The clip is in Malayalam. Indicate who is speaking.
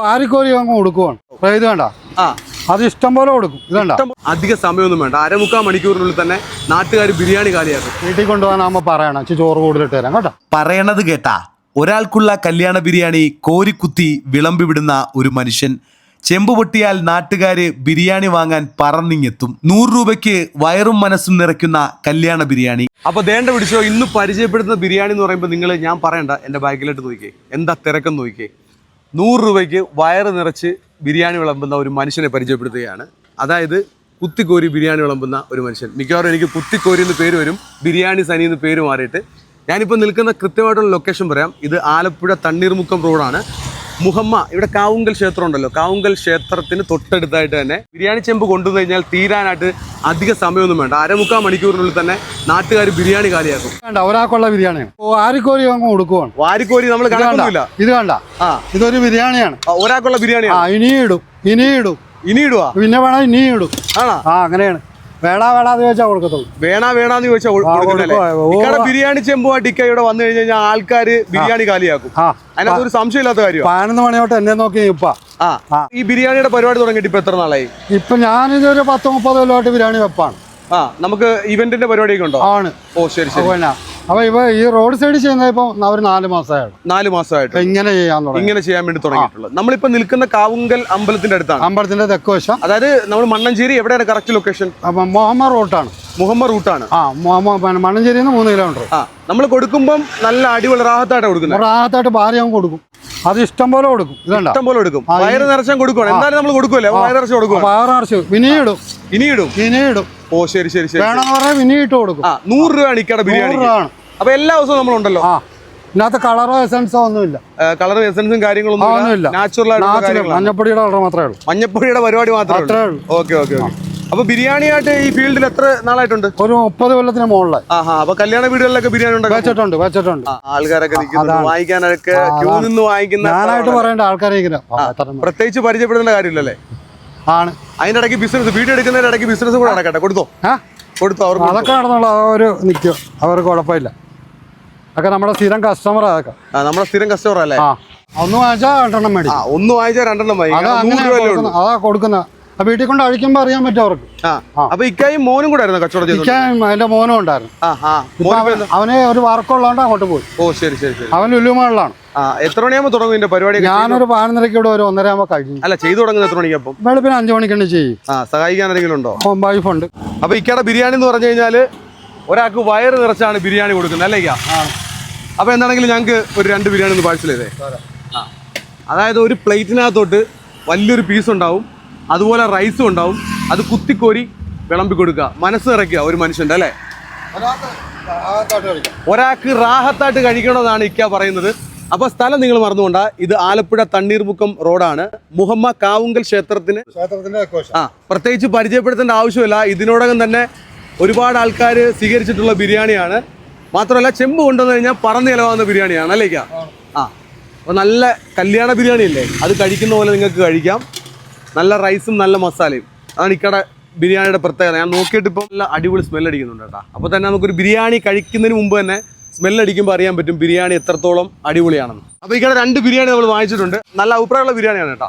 Speaker 1: ആരിക്കോരി അങ്ങ് കൊടുക്കുവാണ്. ഇത് വേണ്ട, അത് ഇഷ്ടം പോലെ കൊടുക്കും. ഇതണ്ട,
Speaker 2: അധിക സമയമൊന്നും വേണ്ട, 1/4 മണിക്കൂറിനുള്ളിൽ തന്നെ നാട്ടുകാർ ബിരിയാണി കാലിയാക്കും.
Speaker 1: വീട്ടിൽ കൊണ്ടുപോകാനാകുമ്പോൾ പറയണം, ചോറ് കൂടുതലിട്ട് തരാം കേട്ടോ.
Speaker 3: പറയണത് കേട്ടാ. ഒരാൾക്കുള്ള കല്യാണ ബിരിയാണി കോരിക്കുത്തി വിളമ്പി വിടുന്ന ഒരു മനുഷ്യൻ. ചെമ്പ് പൊട്ടിയാൽ നാട്ടുകാര് ബിരിയാണി വാങ്ങാൻ പറന്നിങ്ങെത്തും. 100 രൂപയ്ക്ക് വയറും മനസ്സും നിറയ്ക്കുന്ന കല്യാണ ബിരിയാണി.
Speaker 2: അപ്പൊ ദേണ്ട പിടിച്ചോ, ഇന്ന് പരിചയപ്പെടുത്തുന്ന ബിരിയാണി എന്ന് പറയുമ്പോൾ നിങ്ങൾ, ഞാൻ പറയണ്ട, എൻ്റെ ബാക്കിലോട്ട് നോക്കിക്കേ, എന്താ തിരക്കെന്ന് നോക്കിക്കേ. 100 രൂപയ്ക്ക് വയറ് നിറച്ച് ബിരിയാണി വിളമ്പുന്ന ഒരു മനുഷ്യനെ പരിചയപ്പെടുത്തുകയാണ്. അതായത് കുത്തിക്കോരി ബിരിയാണി വിളമ്പുന്ന ഒരു മനുഷ്യൻ. മിക്കവാറും എനിക്ക് കുത്തിക്കോരി എന്ന് പേര് വരും, ബിരിയാണി സനി എന്ന് പേര് മാറിയിട്ട്. ഞാനിപ്പോൾ നിൽക്കുന്ന കൃത്യമായിട്ടുള്ള ലൊക്കേഷൻ പറയാം. ഇത് ആലപ്പുഴ തണ്ണീർമുക്കം റോഡാണ്. മുഹമ്മ, ഇവിടെ കാവുങ്കൽ ക്ഷേത്രം ഉണ്ടല്ലോ, കാവുങ്കൽ ക്ഷേത്രത്തിന് തൊട്ടടുത്തായിട്ട് തന്നെ ബിരിയാണി ചെമ്പ് കൊണ്ടുവന്നു കഴിഞ്ഞാൽ തീരാനായിട്ട് അധിക സമയമൊന്നും വേണ്ട, 1/4 മണിക്കൂറിനുള്ളിൽ തന്നെ നാട്ടുകാർ ബിരിയാണി കാലിയാക്കും.
Speaker 1: വേണ്ട, ഒരാൾക്കുള്ള ബിരിയാണിയാണ്. ആരിക്കോരി അങ്ങ് കൊടുക്കുവാണ്.
Speaker 2: വാരിക്കോരി നമ്മൾ കണക്കൊന്നുമില്ല.
Speaker 1: ഇത് വേണ്ട, ഇതൊരു ബിരിയാണിയാണ്.
Speaker 2: ഒരാൾക്കുള്ള ബിരിയാണി
Speaker 1: ഇനിയും ഇടുക, പിന്നെ വേണം ഇനിയും ഇടും.
Speaker 2: ആണോ?
Speaker 1: അങ്ങനെയാണ്. വേണാന്ന് ചോദിച്ചാൽ കൊടുക്കത്തുള്ളൂ.
Speaker 2: വേണാന്ന് ചോദിച്ചാൽ ബിരിയാണി ചെമ്പുമായിട്ട് ഇക്ക ഇവിടെ വന്നു കഴിഞ്ഞാൽ ആൾക്കാര് ബിരിയാണി കാലിയാക്കും. അതിനകത്ത് ഒരു സംശയമില്ലാത്ത കാര്യം.
Speaker 1: 11 മണിയോട്ട് എന്നെ നോക്കി ഇപ്പ
Speaker 2: ഈ ബിരിയാണിയുടെ പരിപാടി തുടങ്ങിയിട്ട് ഇപ്പൊ എത്ര നാളായി?
Speaker 1: ഇപ്പൊ ഞാനിതൊരു 10-30 കൊല്ലമായിട്ട് ബിരിയാണി വെപ്പാണ്.
Speaker 2: നമുക്ക് ഇവന്റിന്റെ പരിപാടിയൊക്കെ ഉണ്ടോ?
Speaker 1: ആണ്.
Speaker 2: ഓ ശരി ശരി.
Speaker 1: അപ്പൊ ഈ റോഡ് സൈഡ് ചെയ്യുന്നത് ഇപ്പൊ ഒരു 4 മാസമായിട്ട്.
Speaker 2: 4 മാസമായിട്ട്
Speaker 1: ഇങ്ങനെ ചെയ്യാൻ
Speaker 2: വേണ്ടി തുടങ്ങിയിട്ടുള്ളത്. നമ്മളിപ്പോ നിൽക്കുന്ന കാവുങ്കൽ അമ്പലത്തിന്റെ അടുത്താണ്.
Speaker 1: അമ്പലത്തിന്റെ തെക്കുവശം,
Speaker 2: അതായത് നമ്മൾ മണ്ണഞ്ചേരി. എവിടെയാണ് കറക്റ്റ് ലൊക്കേഷൻ?
Speaker 1: മുഹമ്മ റൂട്ടാണ്. മണ്ണഞ്ചേരിയിൽ നിന്ന് 3 കിലോമീറ്റർ.
Speaker 2: നമ്മൾ കൊടുക്കുമ്പോൾ നല്ല അടിപൊളി റാഹത്തായിട്ട് കൊടുക്കുന്നത്.
Speaker 1: റാഹത്തായിട്ട് ഭാര്യ അങ്ങ് കൊടുക്കും. അത് ഇഷ്ടം പോലെ കൊടുക്കും.
Speaker 2: ഇഷ്ടം പോലെ കൊടുക്കും. വയറ് നിറച്ചാൻ കൊടുക്കണം. എന്തായാലും നമ്മൾ കൊടുക്കുമല്ലേ? വയറ് നിറച്ച് കൊടുക്കും.
Speaker 1: വയറ് നിറച്ച് ഇനിയിടും.
Speaker 2: ഓ ശരി ശരി ശരി.
Speaker 1: വേണമെന്ന് പറഞ്ഞാൽ ഇനിയിട്ട് കൊടുക്കും.
Speaker 2: 100 രൂപയാണ് ഇക്കടെ ബിരിയാണി. അപ്പൊ എല്ലാ ദിവസവും നമ്മളുണ്ടല്ലോ.
Speaker 1: ഇതിനകത്ത് കളറോ എസൻസോ ഒന്നുമില്ല.
Speaker 2: കളറും എസൻസും കാര്യങ്ങളൊന്നും നാച്ചുറൽ ആയിട്ട്.
Speaker 1: മഞ്ഞപ്പൊടിയുടെ കളർ മാത്രമേ ഉള്ളൂ.
Speaker 2: മഞ്ഞപ്പൊടിയുടെ പരിപാടി മാത്രമേ ഉള്ളൂ. Okay okay okay. അപ്പൊ ബിരിയാണിയായിട്ട് ഈ ഫീൽഡിൽ എത്ര നാളായിട്ടുണ്ട്?
Speaker 1: ഒരു 30 കൊല്ലത്തിന് മുകളിലായി.
Speaker 2: അപ്പൊ കല്യാണ വീടുകളിലൊക്കെ ബിരിയാണി
Speaker 1: വെച്ചിട്ടുണ്ട്.
Speaker 2: ആൾക്കാരൊക്കെ വാങ്ങിക്കാനൊക്കെ ക്യൂ നിന്ന് വാങ്ങിക്കുന്ന.
Speaker 1: ഞാനായിട്ട് പറയേണ്ട ആൾക്കാരെ
Speaker 2: പ്രത്യേകിച്ച് പരിചയപ്പെടുന്ന കാര്യമില്ലല്ലേ?
Speaker 1: ആണ്.
Speaker 2: അതിന്റെ ഇടയ്ക്ക് ബിസിനസ്, വീഡിയോ എടുക്കുന്നതിന്റെ ഇടയ്ക്ക് ബിസിനസ് കൂടെ നടക്കട്ടെ. കൊടുത്തോ അവർക്ക്.
Speaker 1: അതൊക്കെ നടന്നുള്ള ഒരു നിൽക്കും, അവർക്ക് കുഴപ്പമില്ല. അതൊക്കെ നമ്മുടെ സ്ഥിരം കസ്റ്റമർ. അതൊക്കെ
Speaker 2: നമ്മുടെ സ്ഥിരം കസ്റ്റമർ അല്ലേ?
Speaker 1: ഒന്ന് വാങ്ങിച്ചാൽ 2 മേടിക്കും.
Speaker 2: ഒന്ന് വാങ്ങിച്ചാൽ 2 വാങ്ങിക്കും.
Speaker 1: അതാ കൊടുക്കുന്ന. വീട്ടിൽ കൊണ്ട് അഴിക്കുമ്പോ അറിയാൻ പറ്റും അവർക്ക്.
Speaker 2: അപ്പൊ ഇക്കായും മോനും കൂടെ ആയിരുന്നു കച്ചവടം ചെയ്തത്?
Speaker 1: എന്റെ മോനും ഉണ്ടായിരുന്നു. അവന് ഒരു വർക്കുള്ളതുകൊണ്ട് അങ്ങോട്ട് പോയി.
Speaker 2: ഓ ശരി ശരി ശരി.
Speaker 1: അവൻ ലുലുമാളിലാണ്.
Speaker 2: എത്ര മണിയാകുമ്പോൾ തുടങ്ങും ഇതിന്റെ പരിപാടി?
Speaker 1: ഞാനൊരു 11:30 ഇവിടെ ഒരു 1:30 ആകുമ്പോൾ കഴിയും.
Speaker 2: അല്ല, ചെയ്തു തുടങ്ങുന്നത് എത്ര മണിക്ക്? അപ്പം
Speaker 1: വെളുപ്പിന് 5 മണിക്കുണ്ട് ചെയ്യും.
Speaker 2: സഹായിക്കാൻ ആരെങ്കിലും ഉണ്ടോ?
Speaker 1: വൈഫ് ഉണ്ട്.
Speaker 2: അപ്പൊ ഇക്കയുടെ ബിരിയാണി എന്ന് പറഞ്ഞു കഴിഞ്ഞാല് ഒരാൾക്ക് വയറ് നിറച്ചാണ് ബിരിയാണി കൊടുക്കുന്നത് അല്ലേ? അപ്പൊ എന്താണെങ്കിലും ഞങ്ങൾക്ക് ഒരു 2 ബിരിയാണി ഒന്ന് പാഴ്സൽ ചെയ്തേ. അതായത് ഒരു പ്ലേറ്റിനകത്തോട്ട് വലിയൊരു പീസ് ഉണ്ടാവും, അതുപോലെ റൈസും ഉണ്ടാവും. അത് കുത്തിക്കോരി വിളമ്പി കൊടുക്കുക, മനസ്സ് നിറയ്ക്കുക ഒരു മനുഷ്യൻ്റെ അല്ലേ? ഒരാൾക്ക് റാഹത്തായിട്ട് കഴിക്കണമെന്നാണ് ഇക്ക പറയുന്നത്. അപ്പൊ സ്ഥലം നിങ്ങൾ മറന്നുകൊണ്ടാ. ഇത് ആലപ്പുഴ തണ്ണീർമുക്കം റോഡാണ്. മുഹമ്മ കാവുങ്കൽ ക്ഷേത്രത്തിന് പ്രത്യേകിച്ച് പരിചയപ്പെടുത്തേണ്ട ആവശ്യമില്ല. ഇതിനോടകം തന്നെ ഒരുപാട് ആൾക്കാർ സ്വീകരിച്ചിട്ടുള്ള ബിരിയാണിയാണ്. മാത്രമല്ല ചെമ്പ് കൊണ്ടുവന്നു കഴിഞ്ഞാൽ പറന്ന് ചിലവാകുന്ന ബിരിയാണിയാണ് അല്ലേ? അപ്പോൾ നല്ല കല്യാണ ബിരിയാണി അല്ലേ? അത് കഴിക്കുന്ന പോലെ നിങ്ങൾക്ക് കഴിക്കാം. നല്ല റൈസും നല്ല മസാലയും. അതാണ് ഇക്കടെ ബിരിയാണിയുടെ പ്രത്യേകത. ഞാൻ നോക്കിയിട്ട് ഇപ്പം നല്ല അടിപൊളി സ്മെല്ലടിക്കുന്നുണ്ട് കേട്ടോ. അപ്പോൾ തന്നെ നമുക്കൊരു ബിരിയാണി കഴിക്കുന്നതിന് മുമ്പ് തന്നെ സ്മെല്ലടിക്കുമ്പോൾ അറിയാൻ പറ്റും ബിരിയാണി എത്രത്തോളം അടിപൊളിയാണെന്ന്. അപ്പോൾ ഇക്കടെ 2 ബിരിയാണി നമ്മൾ വാങ്ങിച്ചിട്ടുണ്ട്. നല്ല അഭിപ്രായമുള്ള ബിരിയാണിയാണ് കേട്ടോ.